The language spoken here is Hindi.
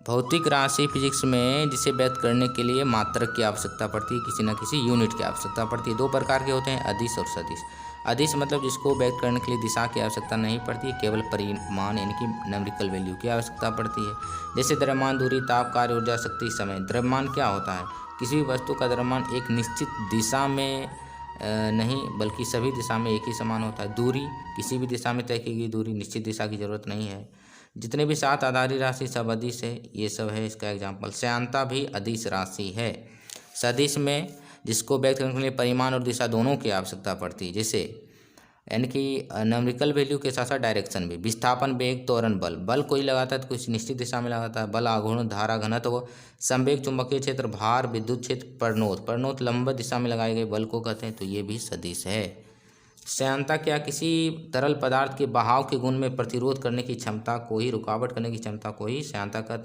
भौतिक राशि फिजिक्स में जिसे व्यक्त करने के लिए मात्रक की आवश्यकता पड़ती है, किसी न किसी यूनिट की आवश्यकता पड़ती है। दो प्रकार के होते हैं, अदिश और सदिश। अदिश मतलब जिसको व्यक्त करने के लिए दिशा की आवश्यकता नहीं पड़ती, केवल परिमाण यानी कि न्यूमेरिकल वैल्यू की आवश्यकता पड़ती है। जैसे द्रव्यमान, दूरी, ताप, कार्य, ऊर्जा, शक्ति, समय। द्रव्यमान क्या होता है? किसी भी वस्तु का द्रव्यमान एक निश्चित दिशा में नहीं बल्कि सभी दिशा में एक ही समान होता है। दूरी, किसी भी दिशा में तय की गई दूरी, निश्चित दिशा की जरूरत नहीं है। जितने भी 7 आधारी राशि सब अदिश है, ये सब है इसका एग्जाम्पल। श्यानता भी अदिश राशि है। सदिश में जिसको व्यक्त करने के लिए परिमाण और दिशा दोनों की आवश्यकता पड़ती है। जैसे यानी कि न्यूमेरिकल वैल्यू के साथ साथ डायरेक्शन भी। विस्थापन, वेग, त्वरण, बल। बल कोई लगाता है तो कुछ निश्चित दिशा में लगाता है। बल, आघूर्ण, धारा, घनत्व, संवेग, चुंबकीय क्षेत्र, भार, विद्युत क्षेत्र, प्रणोत। प्रणोत लंबवत दिशा में लगाए गए बल को कहते हैं, तो ये भी सदिश है। श्यानता क्या? किसी तरल पदार्थ के बहाव के गुण में प्रतिरोध करने की क्षमता को ही, रुकावट करने की क्षमता को ही श्यानता कहते हैं।